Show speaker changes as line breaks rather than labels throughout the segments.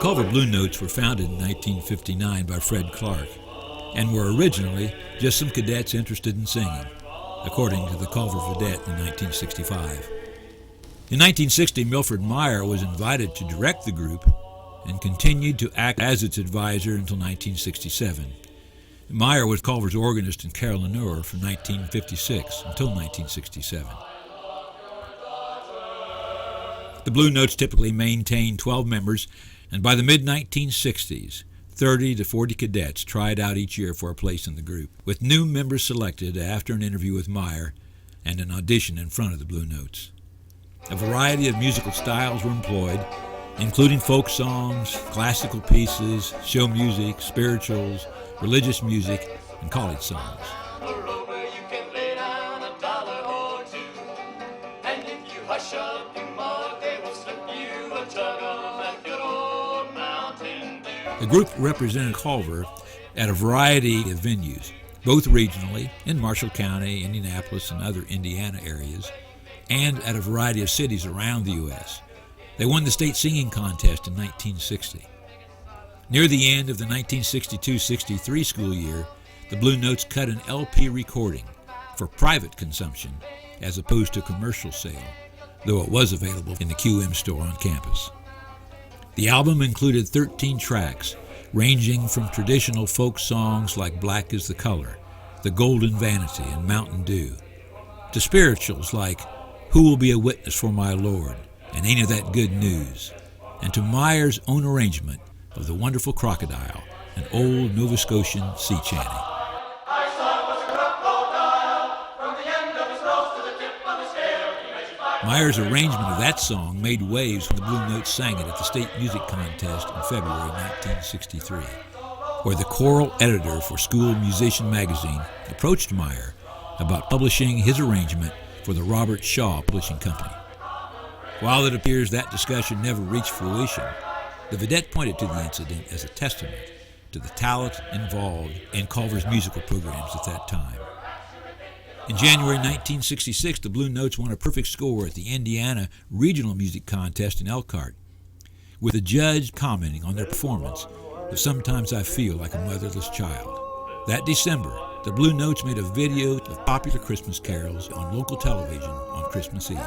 Culver Blue Notes were founded in 1959 by Fred Clark and were originally just some cadets interested in singing, according to the Culver Vedette in 1965. In 1960, Milford Meyer was invited to direct the group and continued to act as its advisor until 1967. Meyer was Culver's organist in Carolina from 1956 until 1967. The Blue Notes typically maintained 12 members, and by the mid-1960s, 30 to 40 cadets tried out each year for a place in the group, with new members selected after an interview with Meyer and an audition in front of the Blue Notes. A variety of musical styles were employed, including folk songs, classical pieces, show music, spirituals, religious music, and college songs. The group represented Culver at a variety of venues, both regionally in Marshall County, Indianapolis, and other Indiana areas, and at a variety of cities around the U.S. They won the state singing contest in 1960. Near the end of the 1962-63 school year, the Blue Notes cut an LP recording for private consumption as opposed to commercial sale, though it was available in the QM store on campus. The album included 13 tracks, ranging from traditional folk songs like Black is the Color, The Golden Vanity, and Mountain Dew, to spirituals like Who Will Be a Witness for My Lord, and Ain't It That Good News, and to Meyer's own arrangement of The Wonderful Crocodile, an old Nova Scotian sea chanty. Meyer's arrangement of that song made waves when the Blue Notes sang it at the State Music Contest in February 1963, where the choral editor for School Musician magazine approached Meyer about publishing his arrangement for the Robert Shaw Publishing Company. While it appears that discussion never reached fruition, the Vedette pointed to the incident as a testament to the talent involved in Culver's musical programs at that time. In January 1966, the Blue Notes won a perfect score at the Indiana Regional Music Contest in Elkhart, with a judge commenting on their performance of Sometimes I Feel Like a Motherless Child. That December, the Blue Notes made a video of popular Christmas carols on local television on Christmas Eve.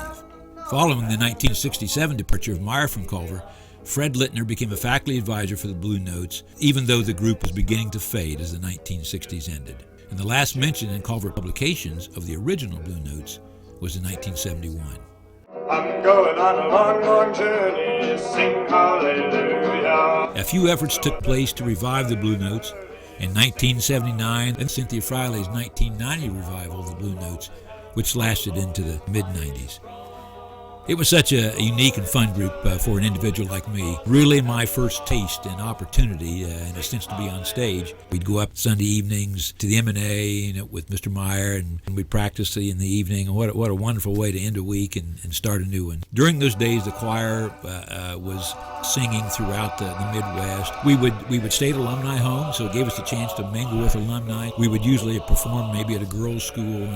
Following the 1967 departure of Meyer from Culver, Fred Littner became a faculty advisor for the Blue Notes, even though the group was beginning to fade as the 1960s ended. And the last mention in Culver publications of the original Blue Notes was in 1971. I'm going on a long, long journey, sing hallelujah. A few efforts took place to revive the Blue Notes. In 1979, and Cynthia Friley's 1990 revival of the Blue Notes, which lasted into the mid-90s. It was such a unique and fun group for an individual like me. Really my first taste and opportunity, in a sense, to be on stage. We'd go up Sunday evenings to the M&A with Mr. Meyer, and we'd practice in the evening. What a wonderful way to end a week and start a new one. During those days, the choir was singing throughout the Midwest. We would stay at alumni home, so it gave us a chance to mingle with alumni. We would usually perform maybe at a girls' school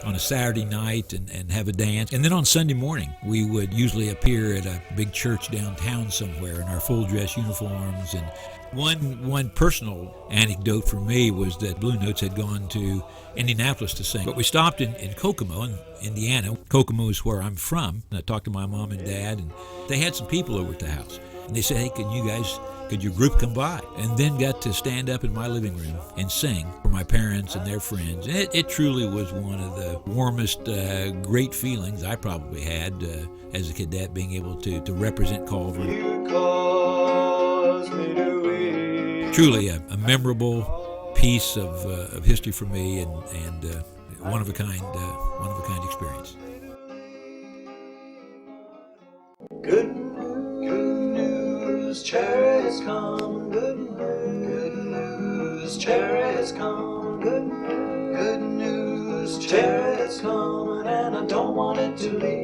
on a Saturday night and have a dance. And then on Sunday morning, we would usually appear at a big church downtown somewhere in our full dress uniforms. And one personal anecdote for me was that Blue Notes had gone to Indianapolis to sing, but we stopped in Kokomo in Indiana. Kokomo is where I'm from, and I talked to my mom and dad, and they had some people over at the house, and they said, hey, could your group come by? And then got to stand up in my living room and sing for my parents and their friends. And it truly was one of the warmest, great feelings I probably had as a cadet, being able to represent Culver. Truly a memorable piece of history for me, and one of a kind experience.
Good news, cherries come. Good news, cherries come. Good news, cherries come, and I don't want it to leave.